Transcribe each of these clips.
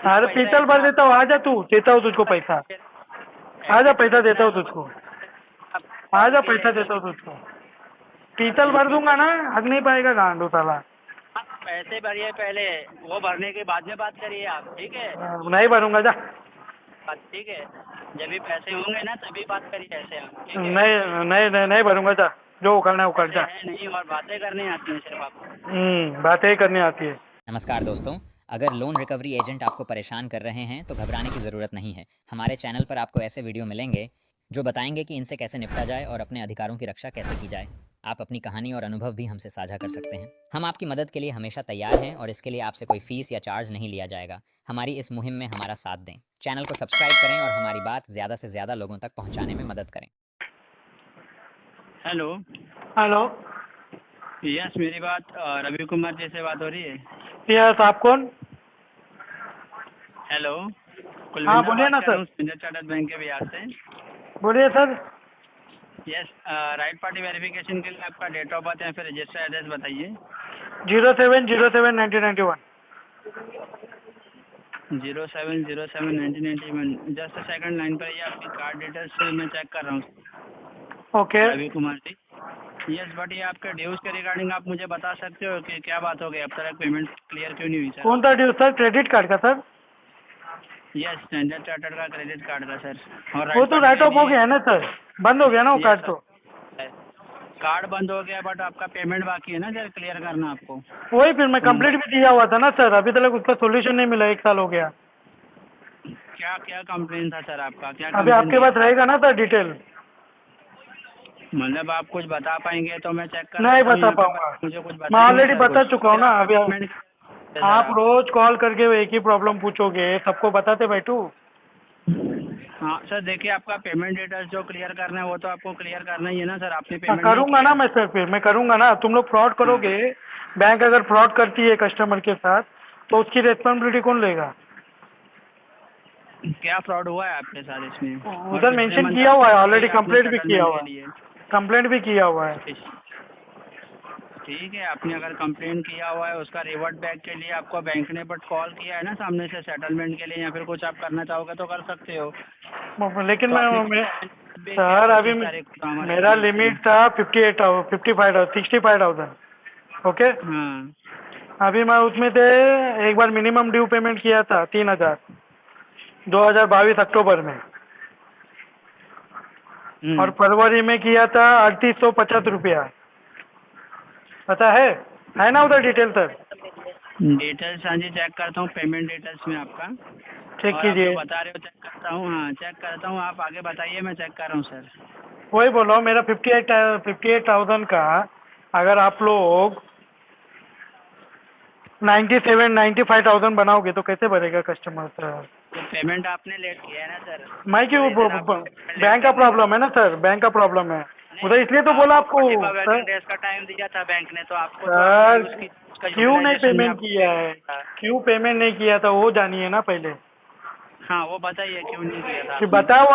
अरे पीतल भर देता हूँ, आ जा तू, देता हूँ तुझको पैसा। आ जा, पैसा देता हूँ तुझको। आ जा, पैसा देता हूँ तुझको। पीतल भर दूंगा ना, हग नहीं पाएगा गांडू साला। पैसे भरिए पहले, वो भरने के बाद में बात करिए आप, ठीक है? नहीं भरूंगा, जा। ठीक है, जब भी पैसे होंगे ना तभी बात करिए ऐसे आप, ठीक है? नहीं नहीं नहीं नहीं भरूंगा, जा। जो उखड़ना है उखड़ पैसे जा। है नहीं और बातें करनी आती हैं सिर्फ आपको। बातें ही करनी आती है। नमस्कार दोस्तों, अगर लोन रिकवरी एजेंट आपको परेशान कर रहे हैं तो घबराने की ज़रूरत नहीं है। हमारे चैनल पर आपको ऐसे वीडियो मिलेंगे जो बताएंगे कि इनसे कैसे निपटा जाए और अपने अधिकारों की रक्षा कैसे की जाए। आप अपनी कहानी और अनुभव भी हमसे साझा कर सकते हैं। हम आपकी मदद के लिए हमेशा तैयार हैं और इसके लिए आपसे कोई फीस या चार्ज नहीं लिया जाएगा। हमारी इस मुहिम में हमारा साथ दें। चैनल को सब्सक्राइब करें और हमारी बात ज़्यादा से ज़्यादा लोगों तक पहुँचाने में मदद करें। हेलो। हेलो। यस, मेरी बात रवि कुमार जी से बात हो रही है? यस, आप कौन? हेलो, हाँ, कुलविंदर बोलिए बात ना कर रहा सर। हूँ स्टैंडर्ड चार्टर्ड बैंक के बिहार से। बोलिए sir. Yes, right party verification के लिए आपका डेट ऑफ बर्थ या फिर रजिस्टर एड्रेस बताइए। 0707-1991। 0707-1991। जस्ट सेकंड लाइन पर, ये आपकी कार्ड डिटेल्स मैं चेक कर रहा हूँ okay. Ravi Kumar ji. Yes, but ये आपके ड्यूज के रिगार्डिंग आप मुझे बता सकते हो कि क्या बात हो गई, अब तक पेमेंट क्लियर क्यों नहीं हुई सर? कौन सा ड्यू सर? क्रेडिट कार्ड का सर? यस, स्टैंडर्ड चार्टर्ड का क्रेडिट कार्ड था सर। और वो तो राइट ऑफ हो गया है ना सर, बंद हो गया ना वो कार्ड तो। कार्ड बंद हो गया बट आपका पेमेंट बाकी है ना सर, क्लियर करना आपको। वही फिर मैं कंप्लीट भी दिया हुआ था ना सर, अभी तक उसका सोल्यूशन नहीं मिला, 1 साल हो गया। क्या क्या कंप्लेन था सर आपका, क्या अभी आपके पास रहेगा ना सर डिटेल? मतलब आप कुछ बता पाएंगे तो मैं चेक कर नहीं सकता हूँ बता यहाँ पे, पाऊंगा, मुझे कुछ मैं बताएंगे ऑलरेडी सर बता कुछ? चुका हूँ ना अभी। सर आप रोज कॉल करके एक ही प्रॉब्लम पूछोगे, सबको बताते बैठू? हाँ सर, देखिए आपका पेमेंट डिटेल्स जो क्लियर करना है वो तो आपको क्लियर करना ही है ना सर, आपने पेमेंट नहीं करूंगा किया ना है। मैं सर, फिर मैं करूंगा ना। तुम लोग फ्रॉड करोगे, बैंक अगर फ्रॉड करती है कस्टमर के साथ तो उसकी रिस्पॉन्सिबिलिटी कौन लेगा? क्या फ्रॉड हुआ है आपके साथ इसमें? और उधर पिछले मेंशन मंथ किया हुआ है, ऑलरेडी आपने कंप्लेंट भी किया सेटलमेंट हुआ के है। लिए? कंप्लेंट भी किया हुआ है। ठीक है, आपने अगर कंप्लेंट किया हुआ है उसका रिवर्ट बैक के लिए आपको बैंक ने बट कॉल किया है ना सामने से सेटलमेंट के लिए, या फिर कुछ आप करना चाहोगे तो कर सकते हो। लेकिन तो आपने सर अभी 25 तारीख को हमारे मेरा बैंक से। लिमिट था 65,000 ओके। हाँ। अभी मैं उसमें से एक बार मिनिमम ड्यू पेमेंट किया था 3,000, 2022 अक्टूबर में। और फरवरी में किया था 3850 रुपया। पता है ना उधर डिटेल सर? डिटेल्स हाँ जी, चेक करता हूँ पेमेंट डिटेल्स में आपका। चेक और आप जो कीजिए। बता रहे हो चेक करता हूँ, हाँ चेक करता हूँ, आप आगे बताइए, मैं चेक कर रहा हूँ सर। वही बोल रहा हूँ, मेरा 58,000 का अगर आप लोग 95,000 बनाओगे तो कैसे भरेगा कस्टमर सर? तो पेमेंट आपने लेट किया है ना सर। मैं क्यों? तो इधर आपको बैंक का प्रॉब्लम है ना सर, बैंक का प्रॉब्लम है उधर, इसलिए तो बोला आपको 45 सर। वर्किंग डेज का टाइम दिया था बैंक ने, तो आपको तो आपने सर उसका क्यों नहीं यूटिलाइजेशन में पेमेंट आपको किया है? था। क्यों पेमेंट नहीं किया था वो जानिए ना पहले। हाँ वो बताइए क्यों नहीं किया था कि आपने।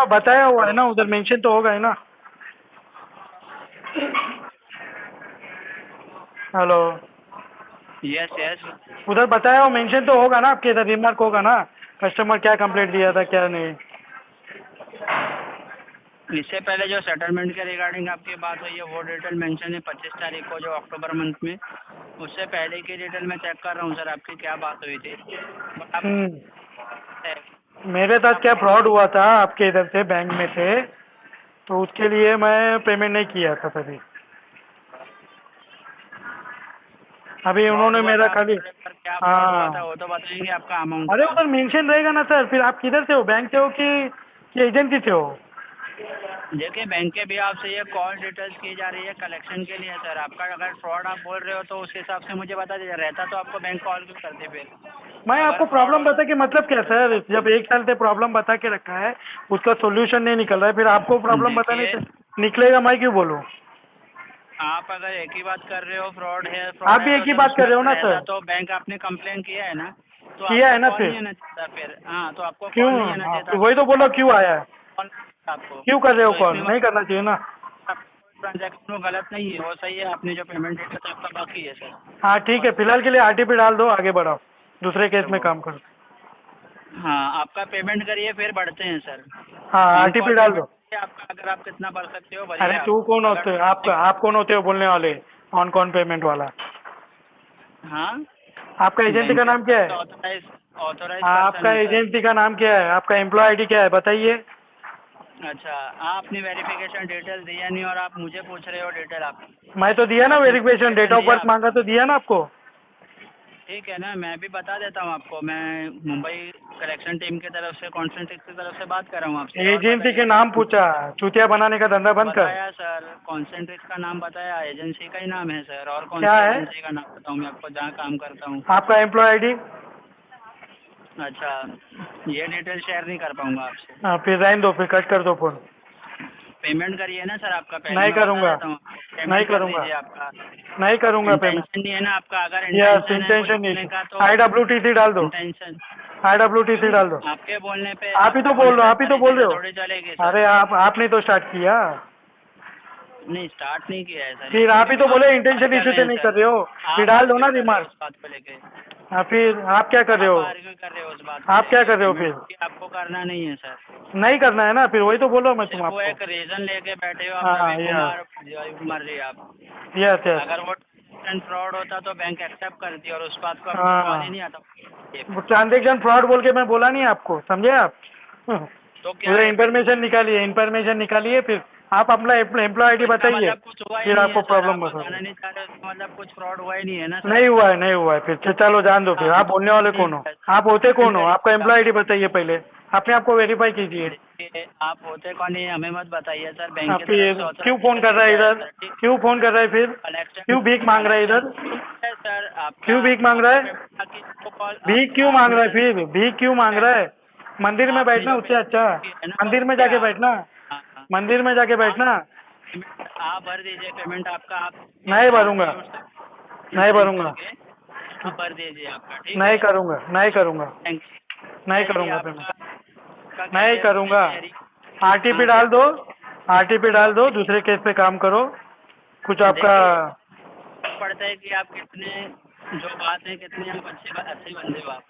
बताया हुआ है ना, उधर मेंशन तो होगा ही ना। हेलो। Yes yes. उधर बताया हुआ मेंशन तो होगा ना आपके इधर, रिमार्क होगा ना कस्टमर क्या कंप्लेंट दिया था क्या नहीं। इससे पहले जो सेटलमेंट के रिगार्डिंग आपकी बात हुई है वो डिटेल मेंशन है 25 तारीख को जो अक्टूबर मंथ में, उससे पहले की डिटेल मैं चेक कर रहा हूँ सर आपकी क्या बात हुई थी। बट आप मेरे साथ क्या फ्रॉड हुआ था आपके इधर से बैंक में से, तो उसके लिए मैं पेमेंट नहीं किया था तभी। अभी उन्होंने मेरा खाली क्या फ्रॉड हुआ था हाँ। वो तो बताएंगे आपका अमाउंट अरे का। उधर मेंशन रहेगा ना सर, फिर आप किधर से हो? बैंक से हो कि एजेंसी से हो? देखिए बैंक के भी आपसे ये कॉल डिटेल्स की जा रही है कलेक्शन के लिए सर, आपका अगर फ्रॉड आप बोल रहे हो तो उस हिसाब से मुझे बता दीजिए, रहता तो आपको बैंक कॉल क्यों करते फिर? मैं अगर आपको फ्रॉड प्रॉब्लम होता बता के मतलब क्या सर? जब 1 साल से प्रॉब्लम बता के रखा है, उसका सोल्यूशन नहीं निकल रहा है, फिर आपको प्रॉब्लम बताने देखिए से निकलेगा, मैं क्यों बोलूँ? आप अगर एक ही बात कर रहे हो आप फ्रॉड है भी एक तो ही सर बात कर उसमें रहे हो ना रहता सर? तो बैंक आपने कंप्लेन किया है ना, तो किया आपको है ना कॉल फिर? नहीं आना चाहिए फिर। हाँ तो आपको क्यों? कॉल नहीं आना हाँ चाहिए तो था वही तो बोलो, क्यों आया है? कॉल आपको। क्यों कर रहे हो तो कॉल? इसमें नहीं करना चाहिए ना। ट्रांजैक्शन वो गलत नहीं है, वो सही है, आपने जो पेमेंट डेटा था आपका बाकी है सर। हाँ ठीक है, फिलहाल के लिए आरटीपी डाल दो, आगे बढ़ाओ, दूसरे केस में वो काम करो। हाँ, आपका पेमेंट करिए फिर बढ़ते हैं सर। हाँ आरटीपी डाल दो। आपका अगर आप कितना भर सकते हो अरे भरिए तू कौन होते अगर आप कौन होते हो बोलने वाले? ऑन कौन पेमेंट वाला? हाँ, आपका एजेंसी का नाम क्या है? ऑथोराइज आपका एजेंसी का नाम क्या है? आपका एम्प्लॉय आईडी क्या है बताइए? अच्छा, आपने वेरिफिकेशन डिटेल दिया नहीं और आप मुझे पूछ रहे हो डिटेल आप। मैं तो दिया ना वेरिफिकेशन, डेट ऑफ बर्थ मांगा तो दिया ना आपको। ठीक है ना, मैं भी बता देता हूँ आपको। मैं मुंबई कलेक्शन टीम की तरफ से, कॉन्सेंट्रिक्स की तरफ से बात कर रहा हूँ आपसे। और एजेंसी के नाम पूछा, चूतिया बनाने का धंधा बंद कर। बताया सर, कॉन्सेंट्रिक्स का नाम बताया, एजेंसी का ही नाम है सर। और कौन क्या सी है? एजेंसी का नाम बताऊँ मैं आपको जहाँ काम करता हूँ? आपका एम्प्लॉय आईडी? अच्छा, ये डिटेल शेयर नहीं कर पाऊंगा आपसे। फिर रहने दो, फिर कट कर दो फोन। पेमेंट करिए ना सर आपका पहले, नहीं मैं बता करूँगा, देता हूँ। नहीं पेमेंट कर करूँगा, दीजिए आपका। नहीं करूँगा पेमेंट। इंटेंशन नहीं है ना आपका? अगर यस इंटेंशन है कुछ इंटेंशन बोलने नहीं। का तो IWTC डाल दो, इंटेंशन। IWTC डाल दो। आपके बोलने पे आप ही तो बोल रहे हो, आप ही तो बोल रहे हो। थोड़ी चलेगी सर। अरे आपने तो स्टार्ट किया। नहीं, स्टार्ट नहीं किया है सर। फिर आप ही तो बोले इंटेंशन इशू से नहीं कर रहे हो, फिर डाल दो ना रिमार्क। उस बात को लेके फिर आप क्या कर रहे हो? आर्ग्यू कर रहे हो उस बात आप क्या कर रहे हो फिर? आपको करना नहीं है सर। नहीं करना है ना, फिर वही तो बोल रहा हूँ मैं तुम सिर्फ वो आपको। एक रीजन लेके बैठे हो आप, हाँ, रवि या। कुमार मर रही आप। Yes yes. अगर वो फ्रॉड होता तो बैंक एक्सेप्ट करती और उस बात को आपको हाँ। कॉल ही नहीं आता। ट्रांजेक्शन फ्रॉड बोल के मैं बोला नहीं आपको, समझे आप? तो क्या पूरे है? इंफॉर्मेशन निकालिए, फिर आप अपना एम्प्लॉय आईडी बताइए, मतलब कुछ हुआ ही फिर नहीं आपको है सर, प्रॉब्लम आप बता बताना नहीं चाह रहे हो, इसका मतलब कुछ फ्रॉड हुआ ही नहीं है ना सर। नहीं हुआ है, नहीं हुआ है। फिर चलो जान दो, फिर आप बोलने वाले कौन हो? आप होते कौन हो? आपका एम्प्लॉय आईडी बताइए पहले, अपने आप को वेरीफाई कीजिए। देखिए, आप होते कौन है हमें मत बताइए सर। बैंक की फिर तरफ से क्यों फोन कर रहा है इधर? क्यों फोन कर रहा है फिर? क्यों भीख मांग रहा है इधर? सर आप क्यों भीख मांग रहा है? भीख क्यों मांग रहा है फिर? भीख क्यों मांग रहा है? मंदिर में बैठना उससे अच्छा, मंदिर में जाके बैठना, मंदिर में जाके बैठना। आप भर दीजिए पेमेंट आपका। आप नहीं भरूंगा, नहीं भरूंगा, आप भर दीजिए आपका। ठीक नहीं करूंगा, नहीं करूंगा, नहीं करूंगा पेमेंट, नहीं करूंगा। आरटीपी डाल दो, आरटीपी डाल दो, दूसरे केस पे काम करो। कुछ आपका पड़ता है कि आप कितने जो बात है कितने आप अच्छे बंदे हो आप।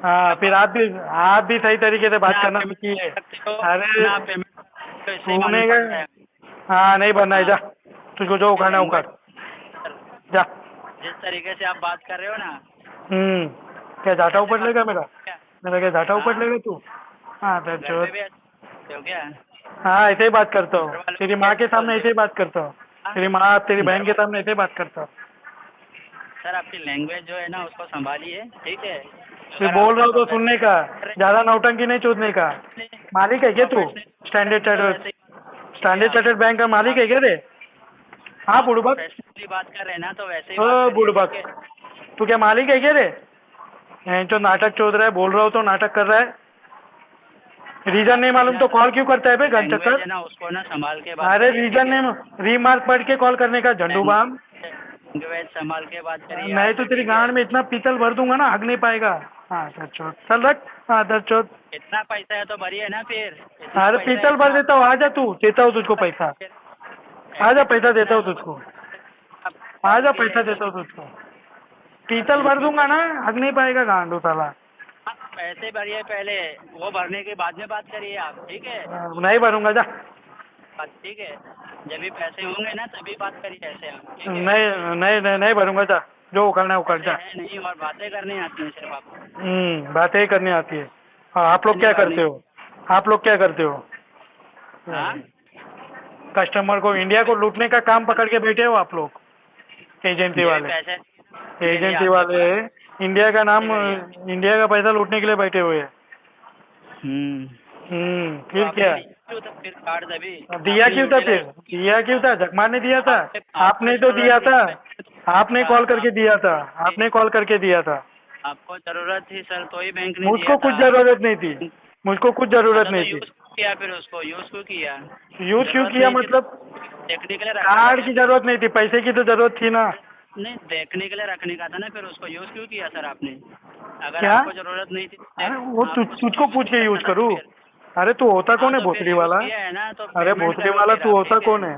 हाँ, फिर आप भी सही तरीके से बात करना सीखिए। अरे तूने क्या? हाँ नहीं बनना है, जा तुझको जो उखाड़ना है उखाड़, जा। जिस तरीके से आप बात कर रहे हो ना, क्या झाटा ऊपर लेगा मेरा? क्या झाटा ऊपर लेगा तू? हाँ घर पे भी हो क्या? हाँ ऐसे ही बात करता हूँ, तेरी माँ के सामने ऐसे ही बात करता हूँ, तेरी माँ तेरी बहन के सामने ऐसे ही बात करता हूँ। सर आपकी लैंग्वेज जो है ना उसको संभालिए, ठीक है? फिर बोल रहा हूँ तो सुनने का, ज्यादा नौटंकी नहीं चूदने का। मालिक है क्या तू? स्टैंडर्ड चार्टर्ड बैंक का मालिक है क्या रे? हाँ बुड़बक, बात कर रहे हैं ना तो वैसे ही बुड़बक, तू क्या मालिक है क्या रे? जो नाटक चोद रहा है, बोल रहा हो तो नाटक कर रहा है। रीजन नहीं मालूम तो कॉल क्यों करता है बे घंटे तक? ना उसको ना संभाल के अरे रीजन नहीं, रीमार्क पढ़ के कॉल करने का झंडू बाम। लैंग्वेज संभाल के बात करिए। नहीं तो तेरी गांड में इतना पीतल भर दूंगा ना, हग नहीं पाएगा। हाँ दरचोद, चल रख। हाँ दरचोद, इतना पैसा है तो भरिए ना फिर। अरे पीतल भर देता हूँ, आजा तू, देता हूँ तुझको पैसा, आजा पैसा देता हूँ तुझको, आजा पैसा देता हूँ तुझको। पीतल भर दूंगा ना, हग नहीं पाएगा गांडू साला। पैसे भरिए पहले, वो भरने के बाद में बात करिए आप, ठीक है? नहीं भरूंगा, जा। ठीक है, जब भी पैसे होंगे ना तभी बात करिए ऐसे आप, ठीक है? नहीं भरूंगा, जा। जो उखाड़ना है उखाड़, जा। नहीं, और बातें करनी आती हैं सिर्फ आपको। बातें ही करनी आती है। हाँ, आप लोग क्या करते हो? आप लोग क्या करते हो? कस्टमर को, इंडिया को लूटने का काम पकड़ के बैठे हो आप लोग, एजेंसी वाले। एजेंसी वाले इंडिया का नाम, इंडिया का पैसा लूटने के लिए बैठे हुए हैं। फिर क्या फिर कार्ड दिया क्यों था? फिर दिया क्यों था? जगमान ने दिया था? आपने तो दिया था, आपने कॉल करके दिया था, आपने कॉल करके दिया था। आपको जरूरत थी सर तो ही बैंक ने मुझको कुछ जरूरत नहीं थी, मुझको कुछ जरूरत नहीं थी। किया फिर उसको यूज क्यों किया? यूज क्यों किया मतलब? देखने के लिए कार्ड की जरूरत नहीं थी, पैसे की तो जरूरत थी ना। नहीं, देखने के लिए रखने का था ना, फिर उसको यूज क्यों किया सर आपने? अगर क्या? आपको जरूरत नहीं थी अरे वो तुझको पूछ के यूज करूँ? अरे तू होता कौन है भोसड़ी वाला? अरे भोसड़ी वाला तू होता कौन है?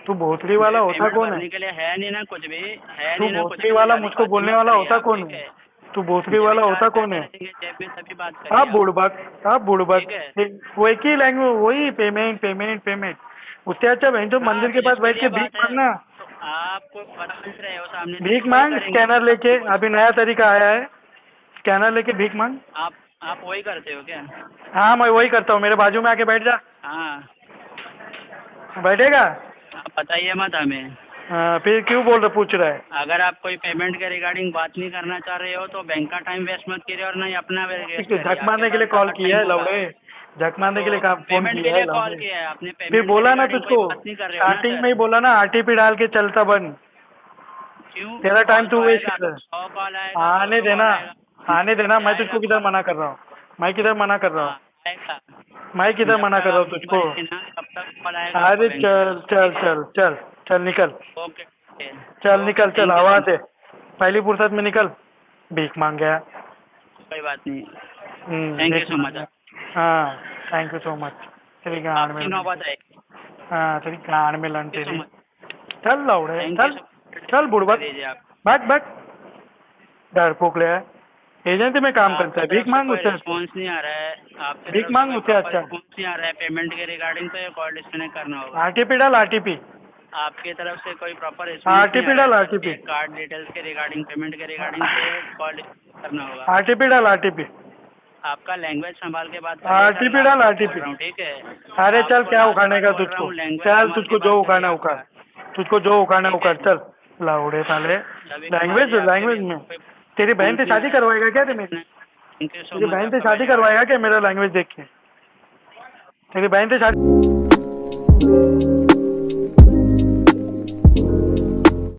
तू भोसड़ी वाला होता कौन है? के लिए है नहीं ना कुछ भी, है तू नहीं ना कुछ भोसड़ी वाला मुझको बोलने वाला होता कौन है? तू भोसड़ी वाला होता कौन है? जेब में तभी बात आप करिए बुड़बक ठीक है। वो एक ही लैंग्वेज, वही पेमेंट पेमेंट पेमेंट। उससे अच्छा बहन जो मंदिर के पास बैठ के भीख मांगना। तो आपको पता चल रहे हो सामने से भीख वही मांग करेंगे। स्कैनर लेके, अभी नया तरीका आया है, स्कैनर लेके भीख मांग। आप वही करते हो क्या? हाँ मैं वही करता हूँ, मेरे बाजू में आके बैठ जा। हाँ बैठेगा? आप बताइए मत हमें। हाँ, फिर क्यों बोल रहा, पूछ रहा है? अगर आप कोई पेमेंट के रिगार्डिंग बात नहीं करना चाह रहे हो तो बैंक का टाइम वेस्ट मत करिए और नहीं अपना वेस्ट करिए। झक मारने के लिए कॉल किया है लौड़े, झक मारने के लिए फोन पेमेंट के किया है लिए कॉल लौड़े। किया है आपने? फिर पेमेंट बोला ना कोई तुझको, बात नहीं कर रहे हो ना स्टार्टिंग सर? में ही बोला ना आरटीपी डाल के चलता बन। क्यों? तेरा टाइम तू वेस्ट कर रहा 100 कॉल है। आएगा, आने 200 कॉल देना, आएगा। आने देना। मैं आएगा तुझको किधर मना कर रहा हूँ? मैं किधर मना कर रहा हूँ? आएगा। मैं किधर जब मना तक कर रहा हूँ आप तुझको? बोलेंगे ना, तब तक कॉल आएगा अरे आपका बैंक चल चल चल चल चल निकल, से। ओके चल निकल, चल thank you हवा so से पहली फुर्सत में निकल। भीख मांग गया। much। कोई बात नहीं। थैंक यू भीख सो मांग मच। गया। हाँ थैंक यू सो मच। तेरी गांड में आपकी नौबत है। हाँ तेरी गांड में लन थैंक यू सो तेरी। मच। चल लौड़े थैंक चल, यू सो मच। चल बुड़बक, दीजिए आप। बक डरपोक ले है। एजेंसी में काम करता है, आपकी भीख तरफ से मांग कोई उससे। रिस्पॉन्स नहीं आ रहा है। आपकी भीख तरफ से मांग कोई उससे प्रॉपर अच्छा। रिस्पॉन्स नहीं आ रहा है पेमेंट के रिगार्डिंग, तो ये कॉल डिस्कनेक्ट करना होगा। आरटीपी डाल, आरटीपी आपकी तरफ से कोई प्रॉपर रिस्पॉन्स नहीं आरटीपी आ डाल, रहा है आरटीपी कार्ड डिटेल्स के रिगार्डिंग, पेमेंट के रिगार्डिंग, तो ये कॉल डिस्कनेक्ट करना होगा। आरटीपी डाल, आरटीपी आपका लैंग्वेज संभाल के बात करिए सर, आरटीपी मैं डाल, आपको आरटीपी। बोल रहा हूँ, ठीक है? अरे चल आपको क्या लास्ट उखाड़ने बार का बोल रहा तुझको, हूँ, लैंग्वेज चल संभाल तुझको के जो बात उखाड़ना करिए उखाड़, आपका। तुझको जो उखाड़ना ठीक है? उखाड़। चल लाउड़े साले, तभी लैंग्वेज हमारी आपके लैंग्वेज लिए में। कोई तेरी बहन से response नहीं आ शादी रहा करवाएगा क्या? तेरी है। थैंक यू सो तेरी मच बहन से आपका शादी वैल्यूएबल करवाएगा क्या मेरा लैंग्वेज देख के? तेरी बहन से शादी